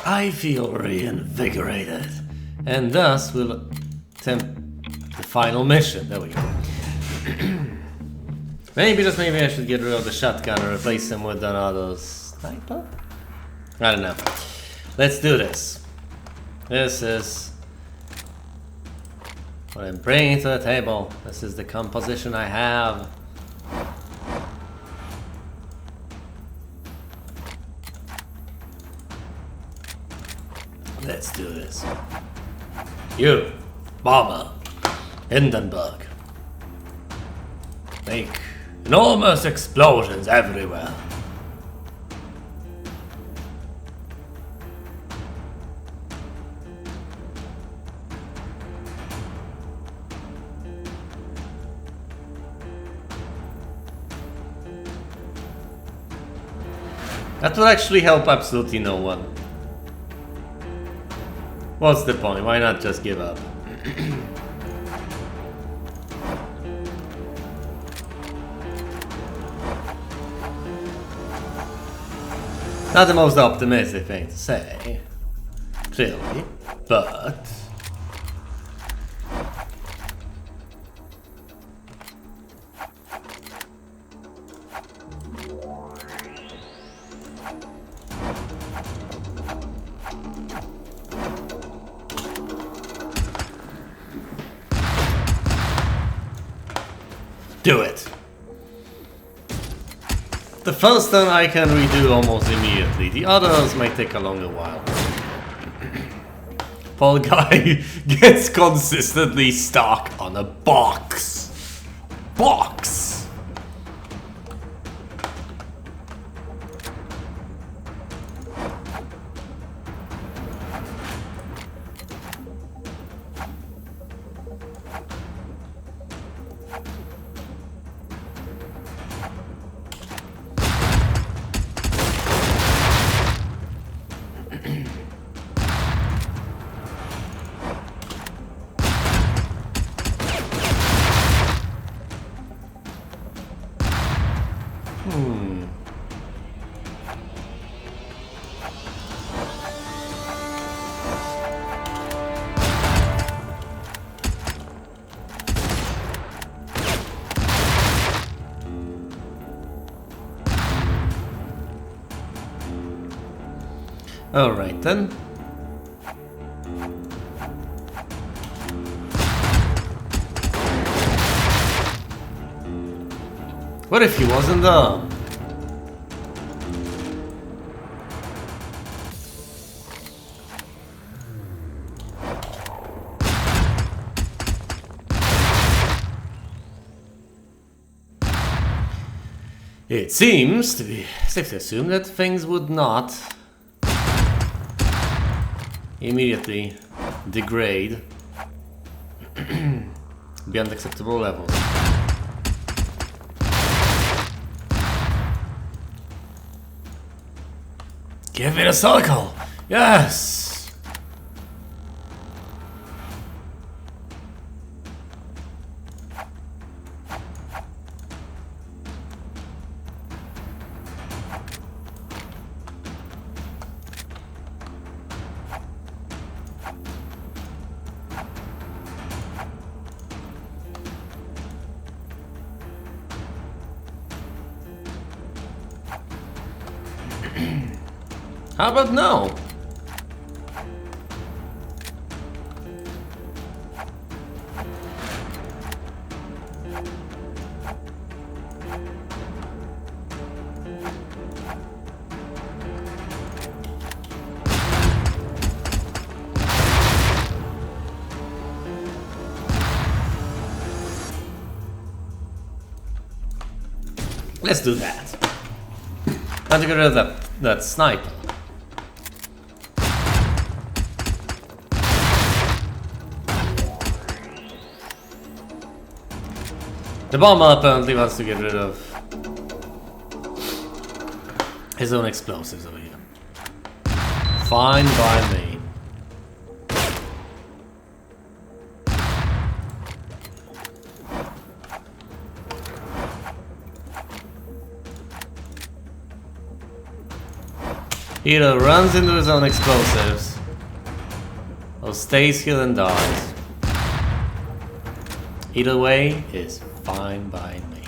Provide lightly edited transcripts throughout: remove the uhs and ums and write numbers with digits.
I feel reinvigorated, and thus will attempt the final mission. There we go. Maybe, just maybe I should get rid of the shotgun and replace him with another sniper? I don't know. Let's do this. This is what I'm bringing to the table. This is the composition I have. Let's do this. You, bomber, Hindenburg. Make enormous explosions everywhere. That would actually help absolutely no one. What's the point? Why not just give up? Not the most optimistic thing to say, clearly, but... do it! The first one I can redo almost immediately, the others might take a longer while. Poor guy gets consistently stuck on a box. Box! Alright then. What if he wasn't there? It seems to be safe to assume that things would not immediately degrade beyond acceptable levels. Give it a circle! Yes! How about no? Let's do that. Time to get rid of that sniper. The bomber apparently wants to get rid of his own explosives over here. Fine by me. Either runs into his own explosives or stays here and dies. Either way is fine by me.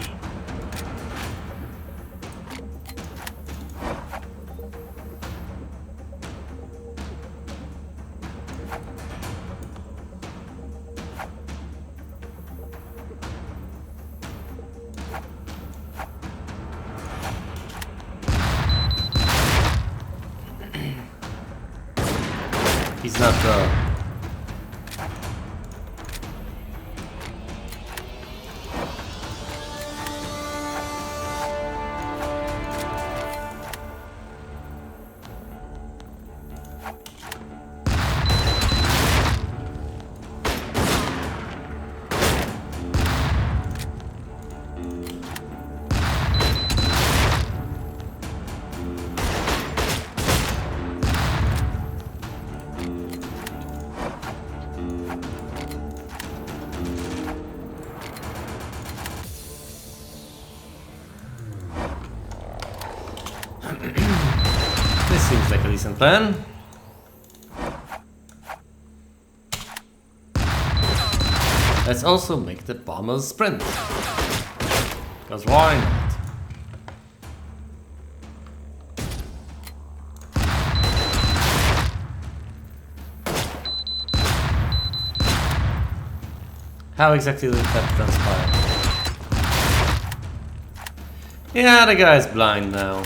He's not This seems like a decent plan. Let's also make the bombers sprint. Because why not? How exactly did that transpire? Yeah, the guy's blind now.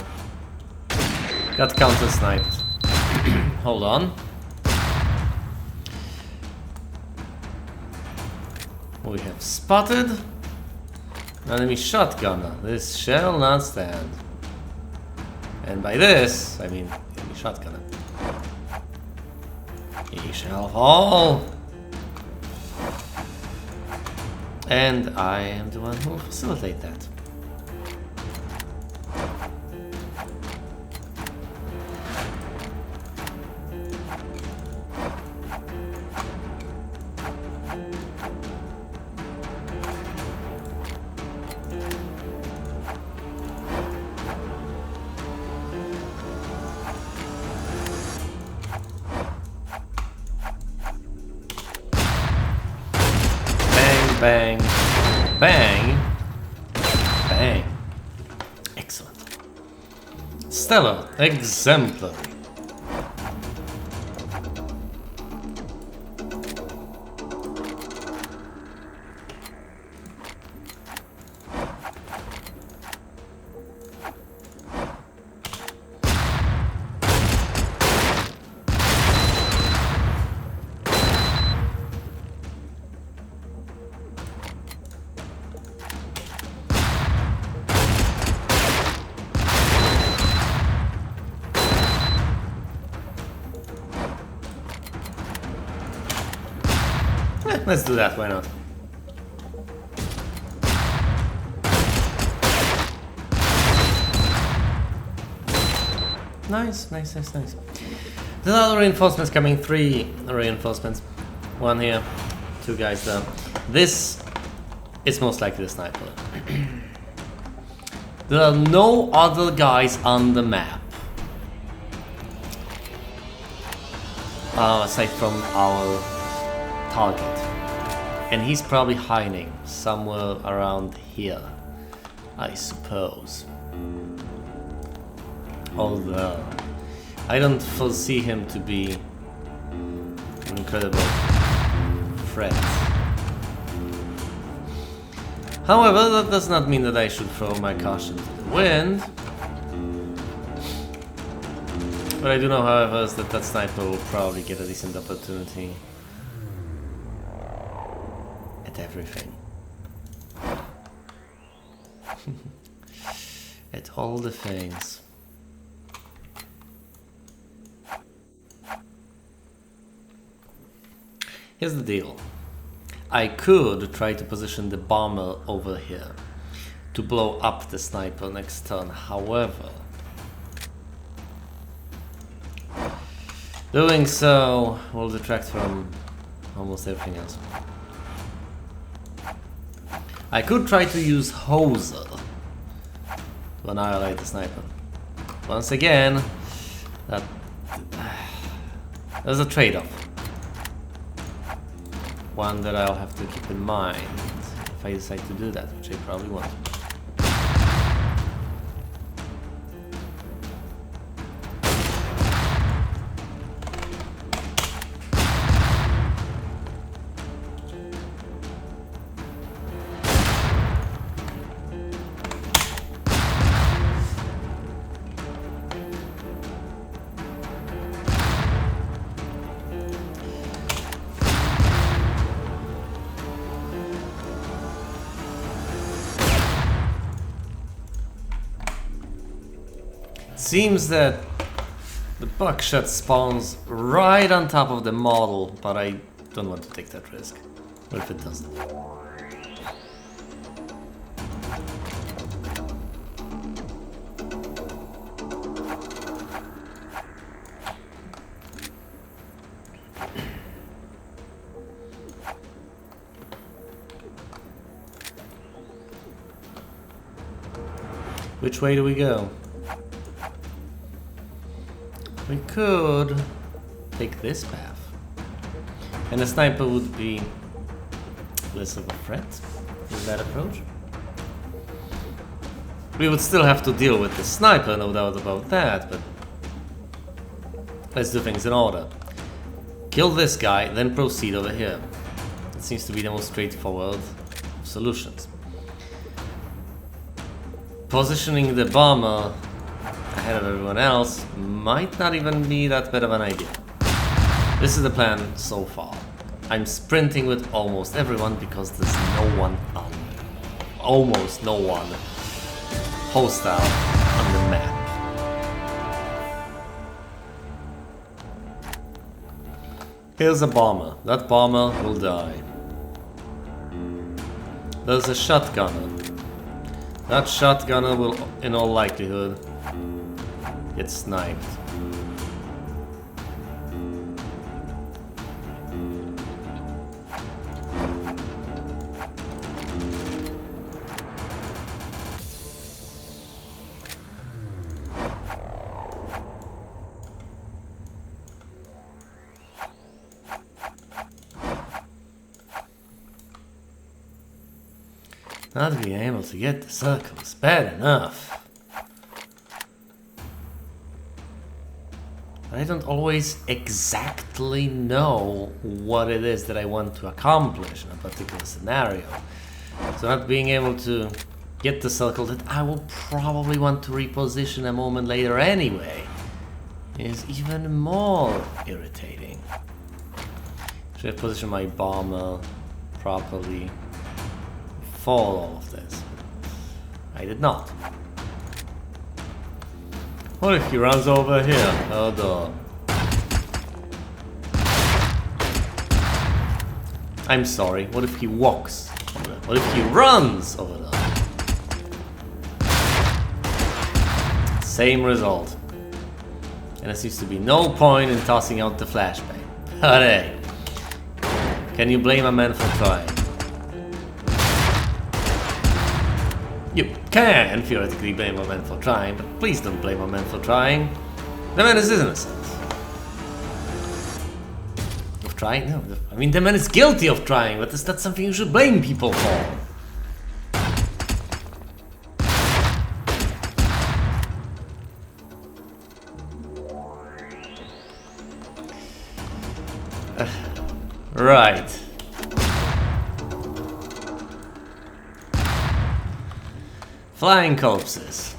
Got counter-sniped. Hold on. We have spotted an enemy shotgunner. This shall not stand. And by this, I mean enemy shotgunner. He shall fall. And I am the one who will facilitate that. Bang, bang, bang. Excellent. Stellar, exemplary. Let's do that, why not? Nice, nice, nice, nice. There are reinforcements coming, 3 reinforcements. 1 here, 2 guys there. This is most likely the sniper. There are no other guys on the map. Aside from our target. And he's probably hiding somewhere around here, I suppose. Although, I don't foresee him to be an incredible threat. However, that does not mean that I should throw my caution to the wind. What I do know, however, is that that sniper will probably get a decent opportunity at everything. At all the things. Here's the deal. I could try to position the bomber over here to blow up the sniper next turn. However, doing so will detract from almost everything else. I could try to use Hoser to annihilate the sniper. Once again, That there's a trade-off. One that I'll have to keep in mind if I decide to do that, which I probably won't. Seems that the buckshot spawns right on top of the model, but I don't want to take that risk. What if it doesn't? Which way do we go? We could take this path, and a sniper would be less of a threat with that approach. We would still have to deal with the sniper, no doubt about that, but let's do things in order. Kill this guy, then proceed over here. It seems to be the most straightforward of solutions. Positioning the bomber ahead of everyone else might not even be that bad of an idea. This is the plan so far. I'm sprinting with almost everyone because there's no one on, almost no one hostile on the map. Here's a bomber. That bomber will die. There's a shotgunner. That shotgunner will, in all likelihood, get sniped. Not being able to get the circle is bad enough. I don't always exactly know what it is that I want to accomplish in a particular scenario. So not being able to get the circle that I will probably want to reposition a moment later anyway is even more irritating. Should I position my bomber properly for all of this? I did not. What if he runs over here? Oh, no. I'm sorry. What if he walks over there? What if he runs over there? Same result. And there seems to be no point in tossing out the flashbang. But hey, can you blame a man for trying? You can theoretically blame a man for trying, but please don't blame a man for trying. The man is innocent. Of trying? No, I mean the man is guilty of trying, but is that something you should blame people for? Right. Flying corpses.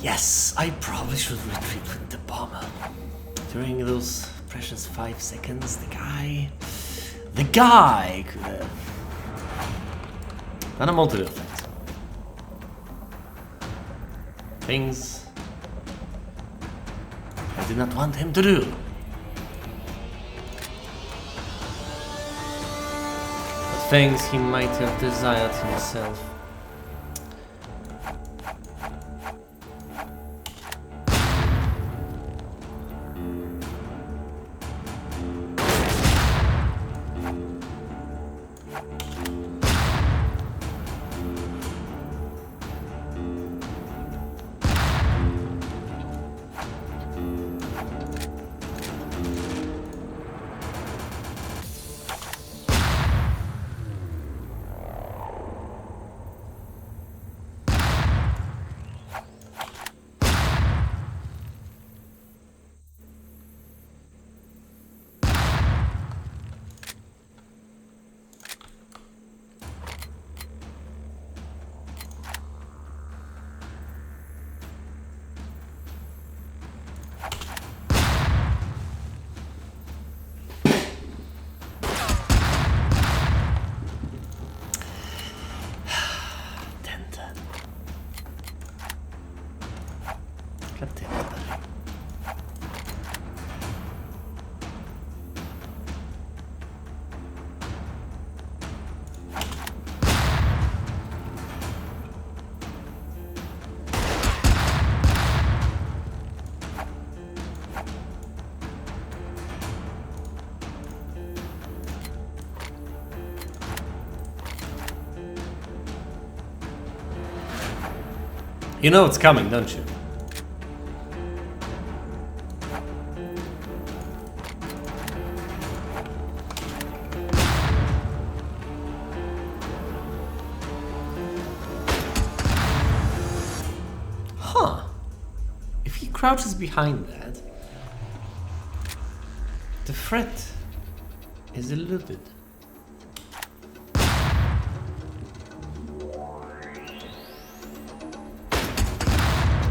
Yes, I probably should retreat with the bomber. During those precious 5 seconds, the guy could have done a multitude of things. Things I I did not want him to do. The things he might have desired himself. You know it's coming, don't you? Huh. If he crouches behind that, the threat is eluded.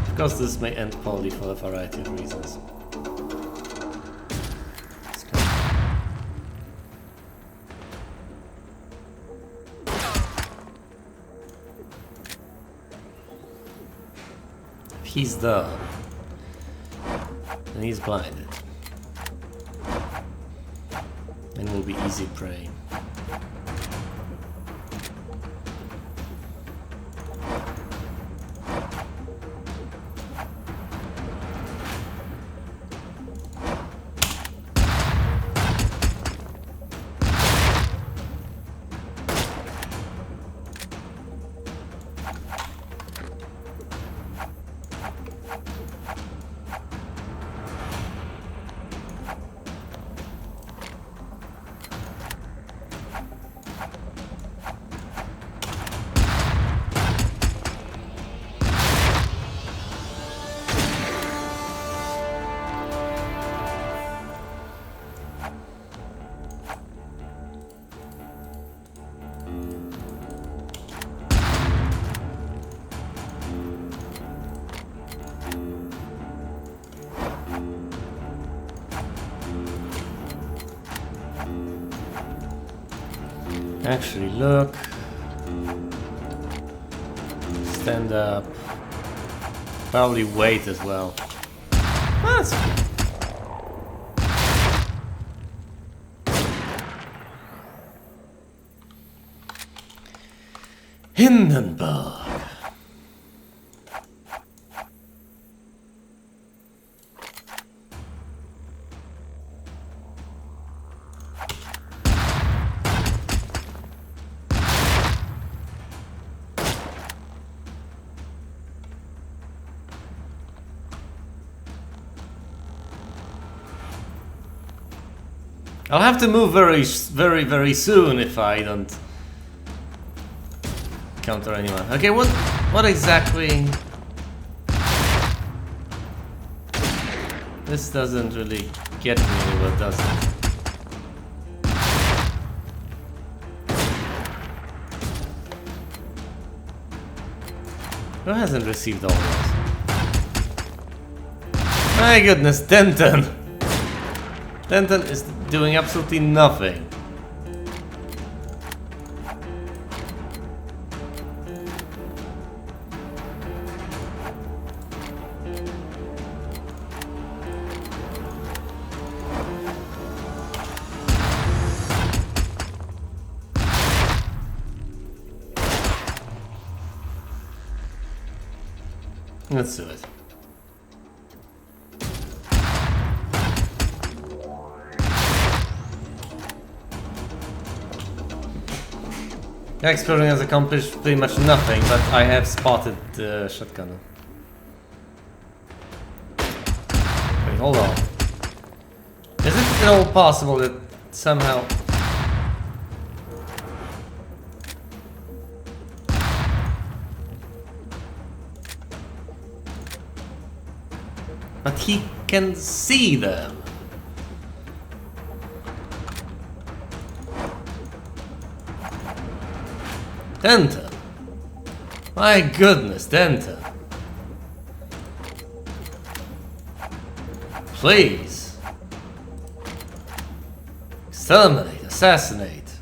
Of course, this may end poorly for a variety of reasons. If he's there, and he's blinded, then we'll be easy prey. Actually, look. Stand up. Probably wait as well. That's okay. Hindenburg. I'll have to move very soon if I don't counter anyone. Okay, what exactly? This doesn't really get me anywhere, does it? Who hasn't received all this? My goodness, Denton! Denton is doing absolutely nothing. Let's do it. The explosion has accomplished pretty much nothing, but I have spotted the shotgun. Wait, hold on. Is it at all possible that somehow... But he can see them. Denton. My goodness, Denton. Please. Exterminate, assassinate.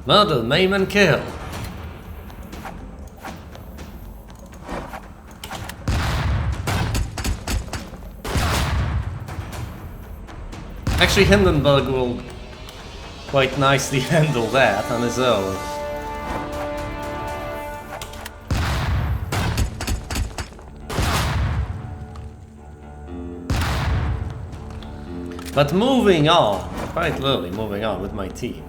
Murder, maim and kill. Actually, Hindenburg will quite nicely handle that on his own. But moving on, quite literally moving on with my team.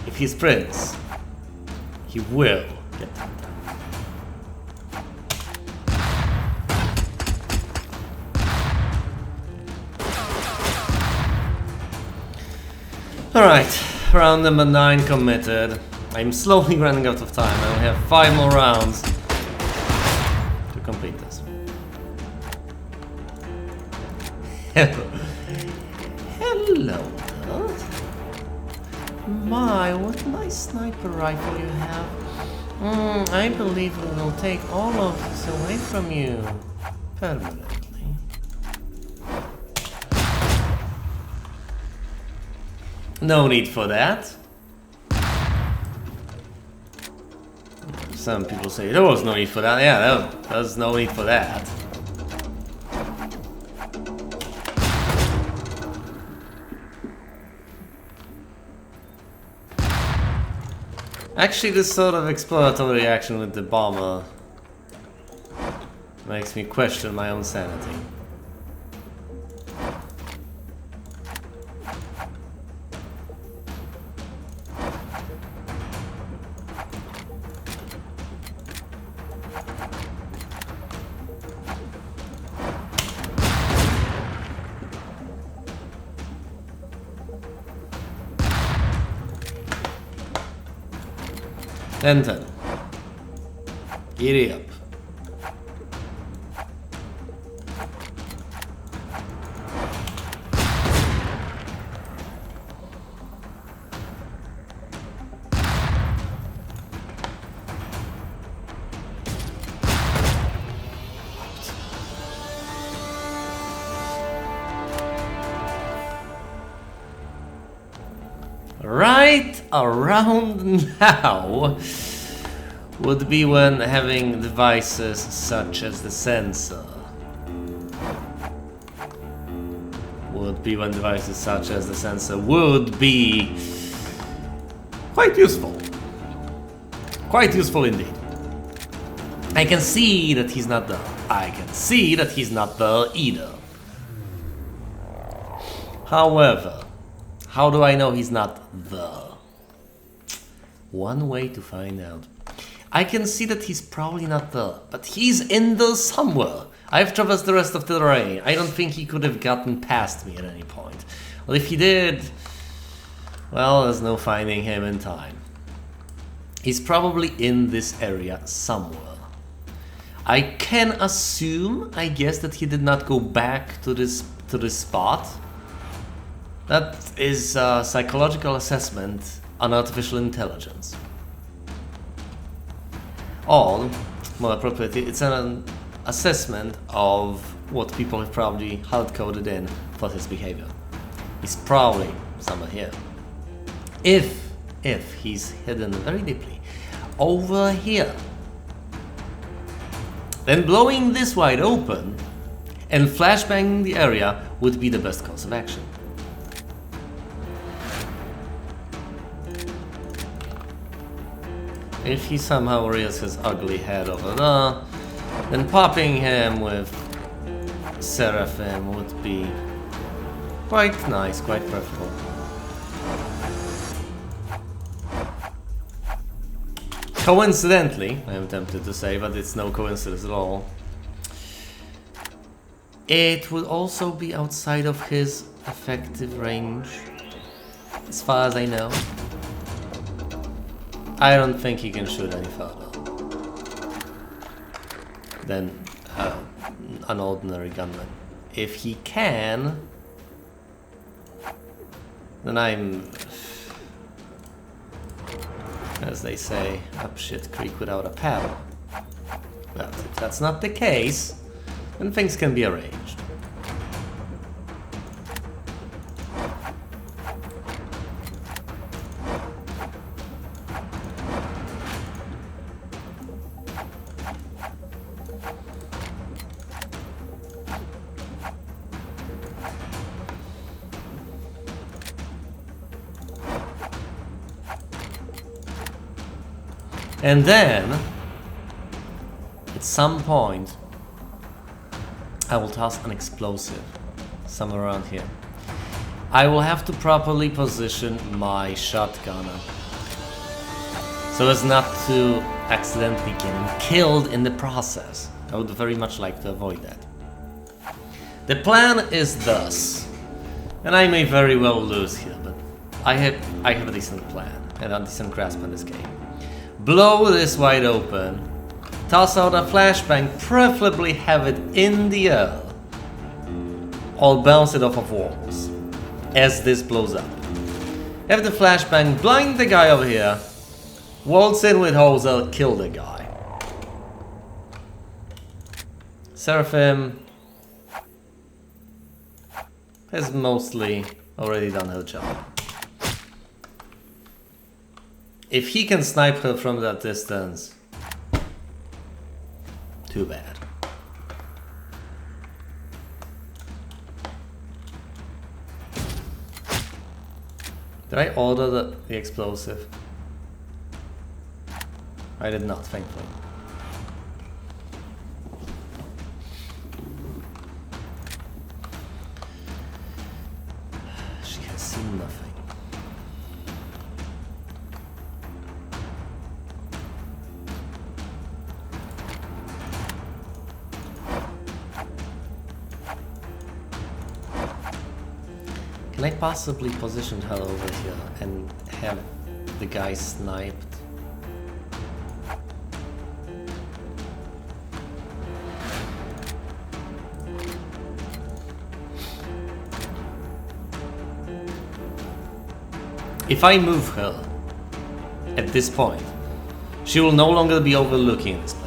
If he sprints, he will get them done. Alright, round number 9 committed. I'm slowly running out of time. I only have 5 more rounds to complete this. Hello. My, what nice sniper rifle you have. I believe we will take all of this away from you permanently. No need for that. Some people say there was no need for that. Yeah, there was no need for that. Actually, this sort of exploratory action with the bomber makes me question my own sanity. Denton, giddy up. Right around now would be when having devices such as the sensor. Would be when devices such as the sensor would be quite useful. Quite useful indeed. I can see that he's not there. I can see that he's not there either. However, how do I know he's not there? One way to find out. I can see that he's probably not there, but he's in there somewhere. I've traversed the rest of the terrain. I don't think he could have gotten past me at any point. Well, if he did, well, there's no finding him in time. He's probably in this area somewhere. I can assume, I guess, that he did not go back to this spot. That is a psychological assessment on artificial intelligence. Or, more appropriately, it's an assessment of what people have probably hard-coded in for his behavior. He's probably somewhere here. If he's hidden very deeply over here, then blowing this wide open and flashbanging the area would be the best course of action. If he somehow rears his ugly head over there, then popping him with Seraphim would be quite nice, quite preferable. Coincidentally, I am tempted to say, but it's no coincidence at all, it would also be outside of his effective range, as far as I know. I don't think he can shoot any further than an ordinary gunman. If he can, then I'm, as they say, up shit creek without a paddle. But if that's not the case, then things can be arranged. And then, at some point, I will toss an explosive somewhere around here. I will have to properly position my shotgunner so as not to accidentally get him killed in the process. I would very much like to avoid that. The plan is thus, and I may very well lose here, but I have a decent plan and a decent grasp on this game. Blow this wide open, toss out a flashbang, preferably have it in the air, or bounce it off of walls as this blows up. Have the flashbang blind the guy over here, waltz in with Hoser, kill the guy. Seraphim has mostly already done her job. If he can snipe her from that distance, too bad. Did I order the explosive? I did not, thankfully. She has seen nothing. Can I possibly position her over here and have the guy sniped? If I move her at this point, she will no longer be overlooking this place.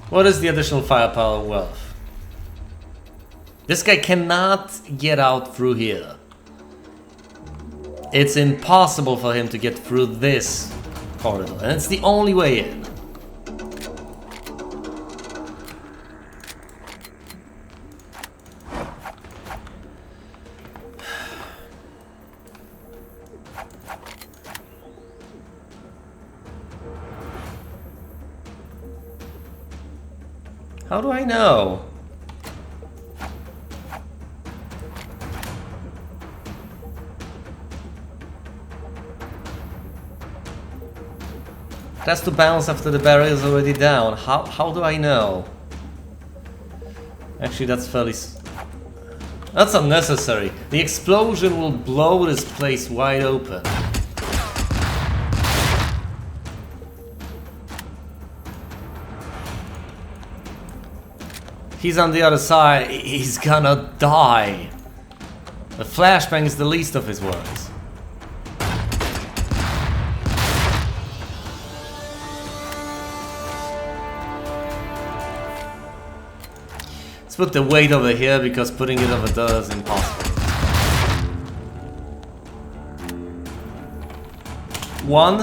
What is the additional firepower worth? This guy cannot get out through here. It's impossible for him to get through this corridor, and it's the only way in. How do I know? It has to bounce after the barrel is already down. How do I know? Actually, that's fairly... That's unnecessary. The explosion will blow this place wide open. He's on the other side. He's gonna die. The flashbang is the least of his worries. Let's put the weight over here because putting it over there is impossible. 1.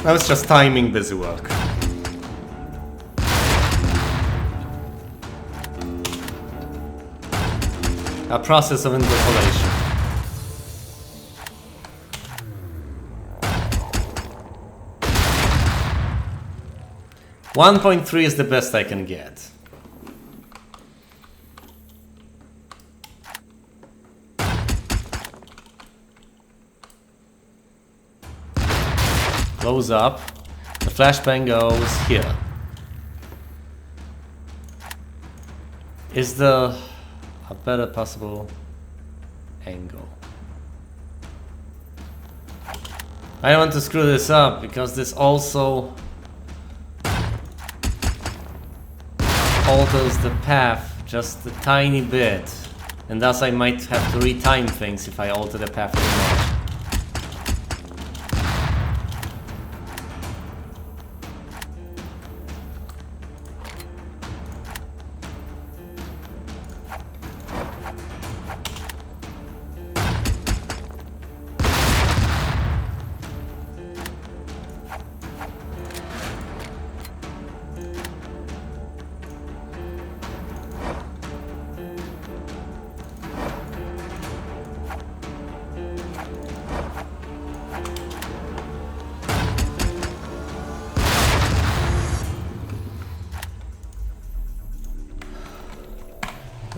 Now it's just timing busy work. A process of interpolation. .3 is the best I can get. Goes up. The flashbang goes here. Is there a better possible angle? I don't want to screw this up because this also alters the path just a tiny bit, and thus I might have to retime things if I alter the path too much.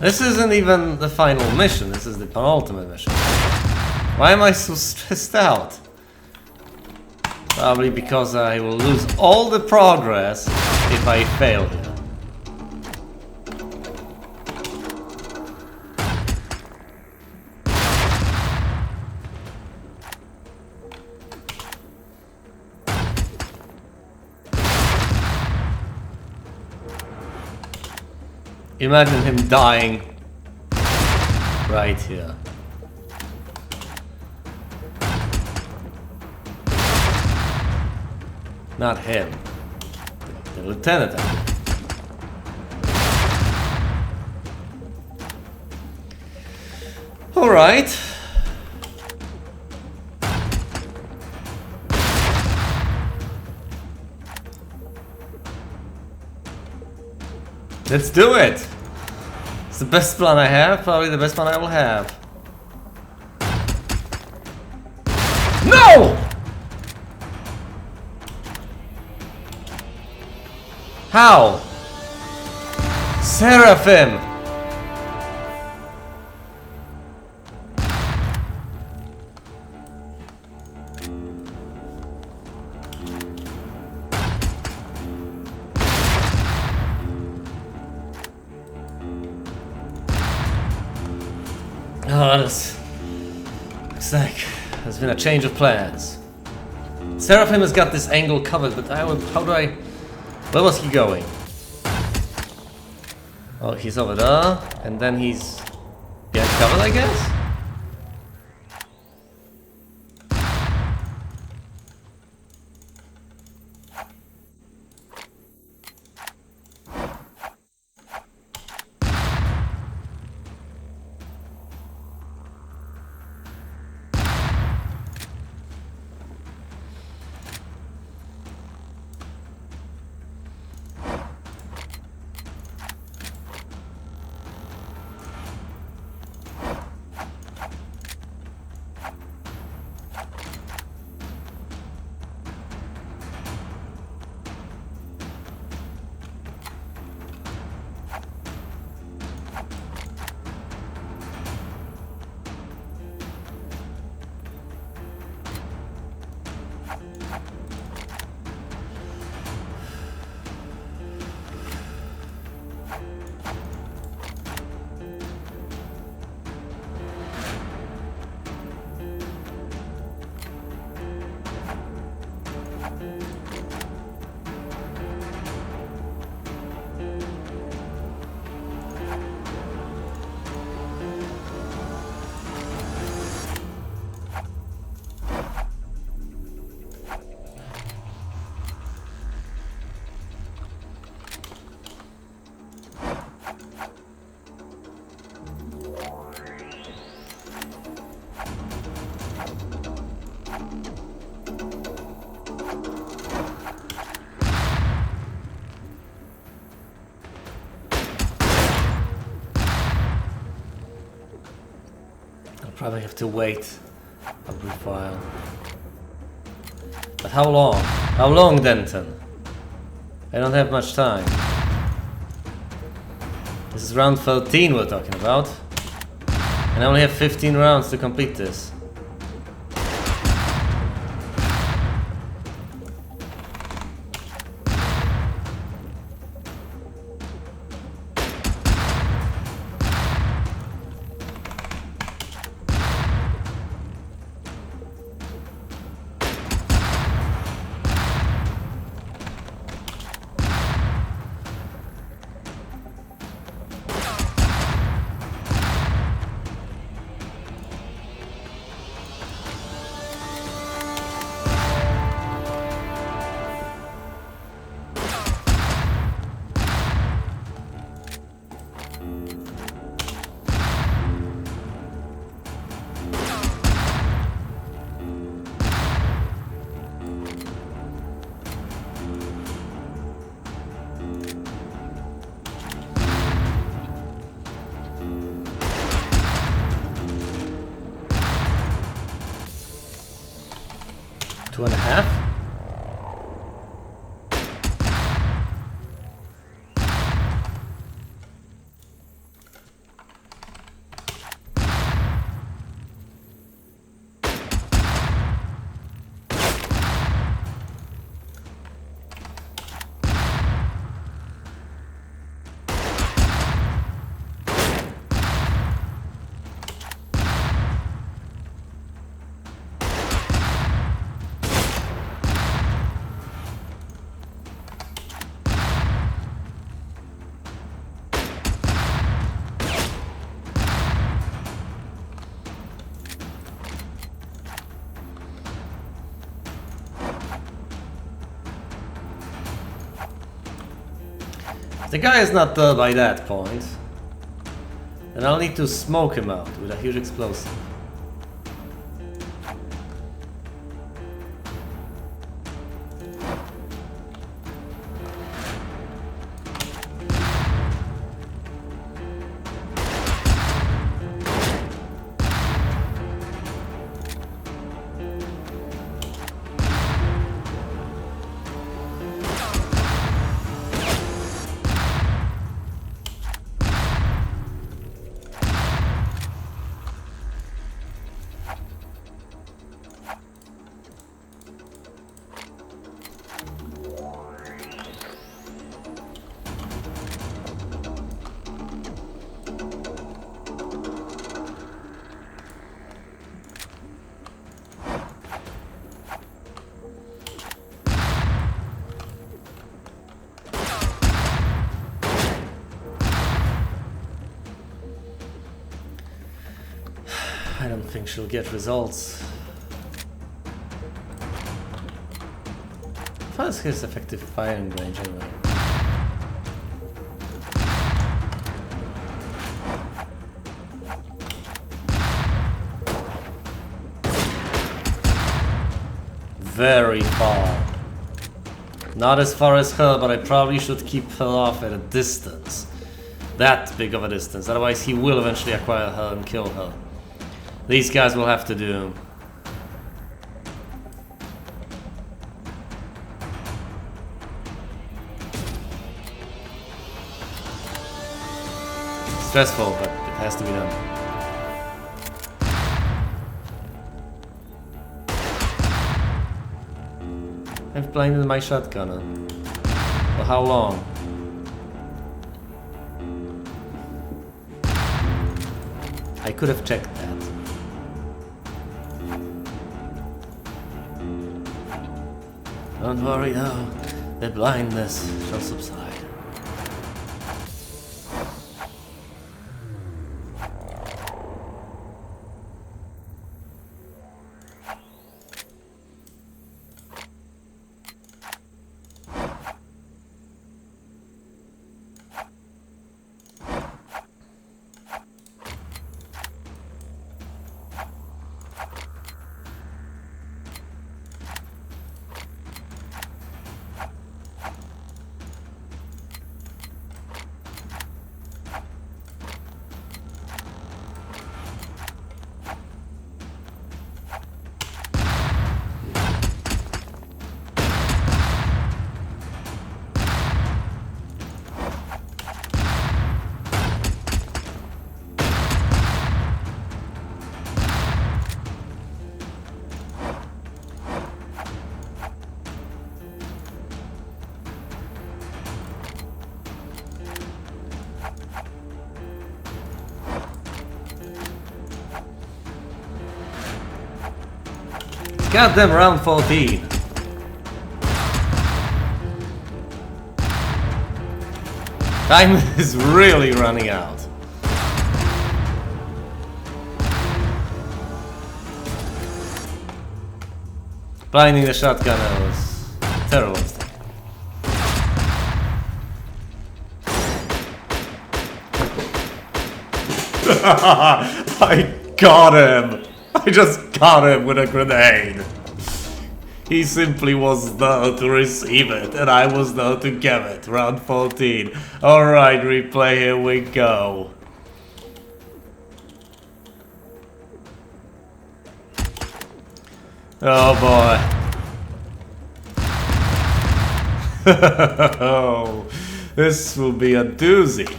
This isn't even the final mission, this is the penultimate mission. Why am I so stressed out? Probably because I will lose all the progress if I fail here. Imagine him dying right here. Not him. The lieutenant. All right. Let's do it! It's the best plan I have, probably the best plan I will have. No! How? Seraphim! Oh, this looks like there's been a change of plans. Seraphim has got this angle covered, but how do I... Where was he going? Oh, he's over there, and then he's getting covered, I guess? Probably have to wait a brief while. But how long? How long, Denton? I don't have much time. This is round 13 we're talking about. And I only have 15 rounds to complete this. Two and a half? The guy is not dead by that point. And I'll need to smoke him out with a huge explosive. I don't think she'll get results. What is his effective firing range anyway? Very far. Not as far as her, but I probably should keep her off at a distance. That big of a distance, otherwise he will eventually acquire her and kill her. These guys will have to do. Stressful, but it has to be done. I've blinded my shotgunner. For how long? I could have checked that. Don't worry though, the blindness shall subside. Goddamn round 14. Time is really running out. Blinding the shotgun was a terrible mistake. I got him! I just got him with a grenade. He simply was there to receive it, and I was there to give it. Round 14. Alright, replay, here we go. Oh boy. Oh, this will be a doozy,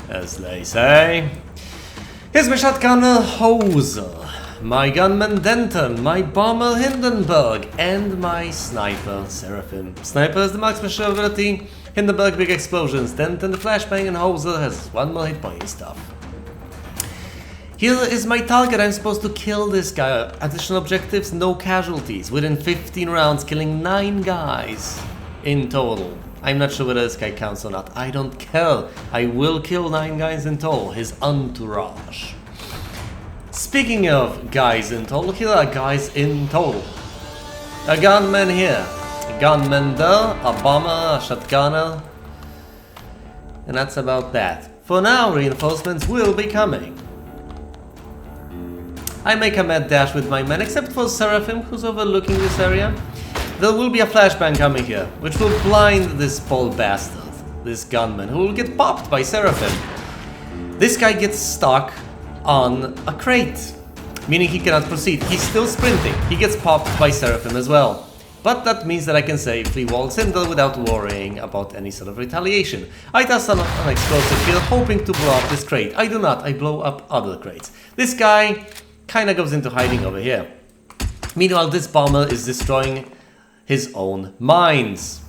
as they say. Here's my shotgunner Hoser, my gunman Denton, my bomber Hindenburg, and my sniper Seraphim. Sniper has the maximum ability, Hindenburg big explosions, Denton the flashbang, and Hoser has one more hit point stuff. Here is my target. I'm supposed to kill this guy. Additional objectives, no casualties. Within 15 rounds, killing 9 guys in total. I'm not sure whether this guy counts or not. I don't care. I will kill 9 guys in total. His entourage. Speaking of guys in total, here are guys in total. A gunman here. A gunman there. A bomber. A shotgunner. And that's about that. For now, reinforcements will be coming. I make a mad dash with my men, except for Seraphim, who's overlooking this area. There will be a flashbang coming here, which will blind this Paul bastard, this gunman, who will get popped by Seraphim. This guy gets stuck on a crate, meaning he cannot proceed. He's still sprinting. He gets popped by Seraphim as well. But that means that I can safely waltz in there without worrying about any sort of retaliation. I toss an explosive here, hoping to blow up this crate. I do not. I blow up other crates. This guy kinda goes into hiding over here. Meanwhile, this bomber is destroying his own mines.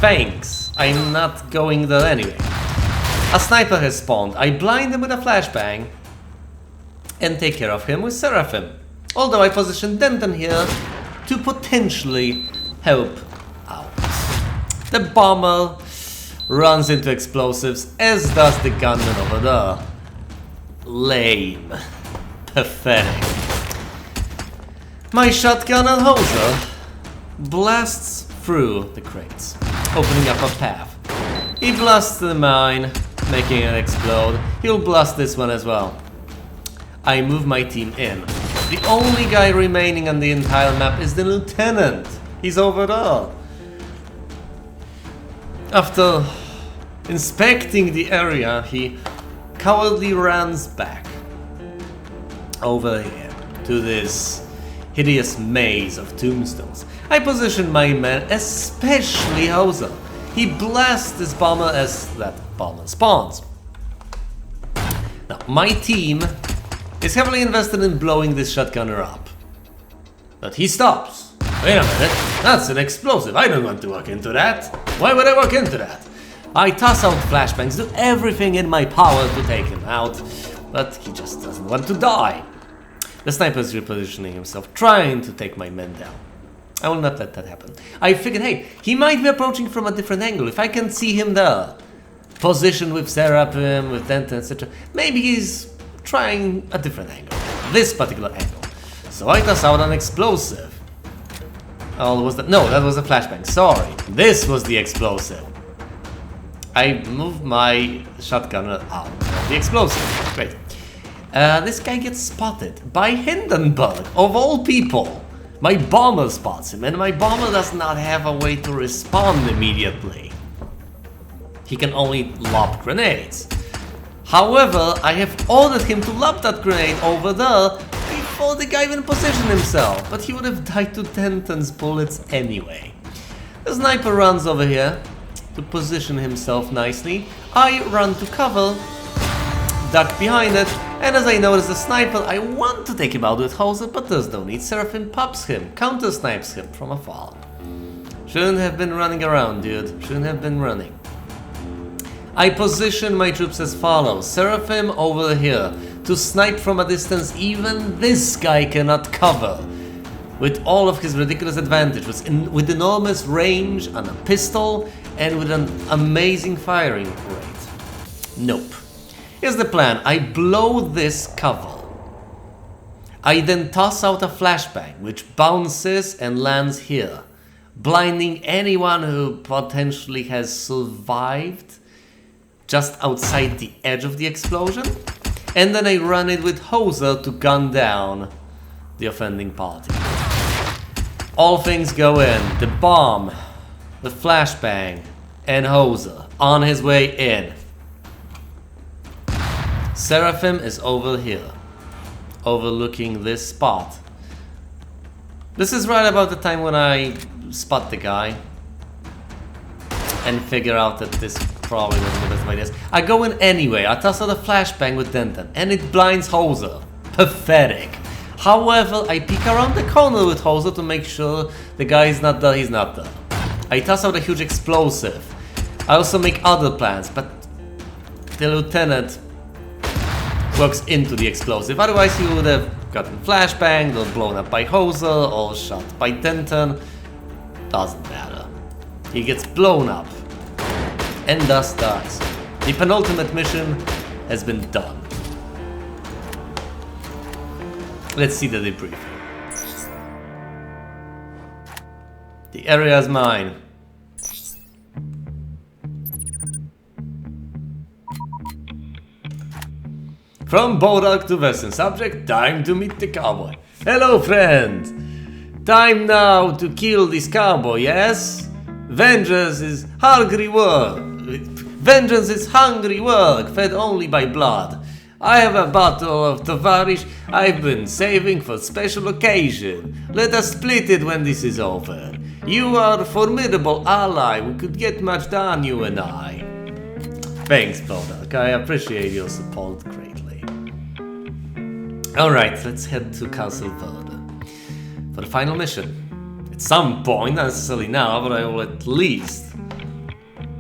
Thanks. I'm not going there anyway. A sniper has spawned. I blind him with a flashbang and take care of him with Seraphim. Although I position Denton here to potentially help out. The bomber runs into explosives, as does the gunman over there. Lame. Pathetic. My shotgunner Hoser blasts through the crates, opening up a path. He blasts the mine, making it explode. He'll blast this one as well. I move my team in. The only guy remaining on the entire map is the lieutenant. He's over there. After inspecting the area, he cowardly runs back over here to this hideous maze of tombstones. I position my men, especially Hoser. He blasts this bomber as that bomber spawns. Now, my team is heavily invested in blowing this shotgunner up. But he stops. Wait a minute, that's an explosive. I don't want to walk into that. Why would I walk into that? I toss out flashbangs, do everything in my power to take him out, but he just doesn't want to die. The sniper is repositioning himself, trying to take my men down. I will not let that happen. I figured, hey, he might be approaching from a different angle. If I can see him there, positioned with Seraphim, with Denton, etc., maybe he's trying a different angle. This particular angle. So I toss out an explosive. Oh, was that? No, that was a flashbang. Sorry. This was the explosive. I moved my shotgun out of the explosive. Great. This guy gets spotted by Hindenburg, of all people. My bomber spots him, and my bomber does not have a way to respond immediately. He can only lob grenades. However, I have ordered him to lob that grenade over there before the guy even positioned himself, but he would have died to Denton's bullets anyway. The sniper runs over here to position himself nicely. I run to cover, duck behind it, and as I notice the sniper, I want to take him out with Hauser, but there's no need. Seraphim pops him, counter-snipes him from afar. Shouldn't have been running around, dude. Shouldn't have been running. I position my troops as follows. Seraphim over here to snipe from a distance even this guy cannot cover. With all of his ridiculous advantages, with enormous range on a pistol and with an amazing firing rate. Nope. Here's the plan. I blow this cover. I then toss out a flashbang which bounces and lands here, blinding anyone who potentially has survived just outside the edge of the explosion, and then I run it with Hauser to gun down the offending party. All things go in, the bomb, the flashbang, and Hauser on his way in. Seraphim is over here, overlooking this spot. This is right about the time when I spot the guy and figure out that this probably wasn't the best of ideas. I go in anyway. I toss out a flashbang with Denton, and it blinds Hauser. Pathetic. However, I peek around the corner with Hauser to make sure the guy is not there, he's not there. I toss out a huge explosive. I also make other plans, but the lieutenant works into the explosive. Otherwise, he would have gotten flashbanged or blown up by Hauser or shot by Denton. Doesn't matter. He gets blown up and thus dies. The penultimate mission has been done. Let's see the debriefing. The area is mine. From Bodak to Western subject, time to meet the cowboy. Hello, friend. Time now to kill this cowboy, yes? Vengeance is hungry work. Vengeance is hungry work, fed only by blood. I have a bottle of Tovarish I've been saving for special occasion. Let us split it when this is over. You are a formidable ally. We could get much done, you and I. Thanks, Bodak. I appreciate your support greatly. Alright, let's head to Castle Verde for the final mission. At some point, not necessarily now, but I will at least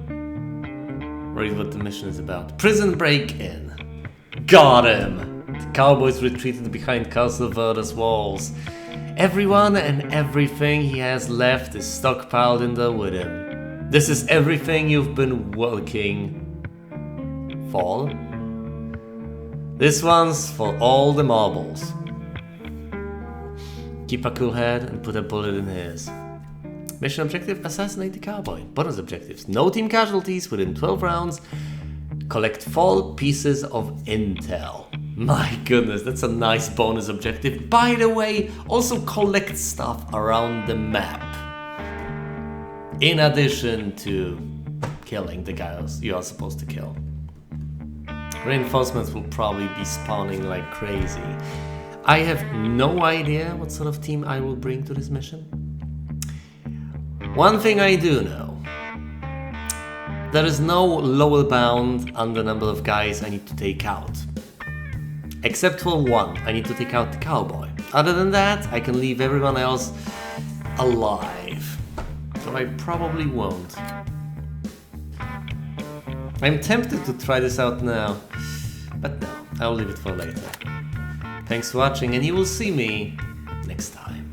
read what the mission is about. Prison break-in. Got him! The cowboys retreated behind Castle Verde's walls. Everyone and everything he has left is stockpiled in there with him. This is everything you've been working for. This one's for all the marbles. Keep a cool head and put a bullet in his. Mission objective, assassinate the cowboy. Bonus objectives, no team casualties within 12 rounds. Collect 4 pieces of intel. My goodness, that's a nice bonus objective. By the way, also collect stuff around the map. In addition to killing the guys you are supposed to kill. Reinforcements will probably be spawning like crazy. I have no idea what sort of team I will bring to this mission. One thing I do know. There is no lower bound on the number of guys I need to take out. Except for one, I need to take out the cowboy. Other than that, I can leave everyone else alive. So I probably won't. I'm tempted to try this out now, but no, I'll leave it for later. Thanks for watching, and you will see me next time.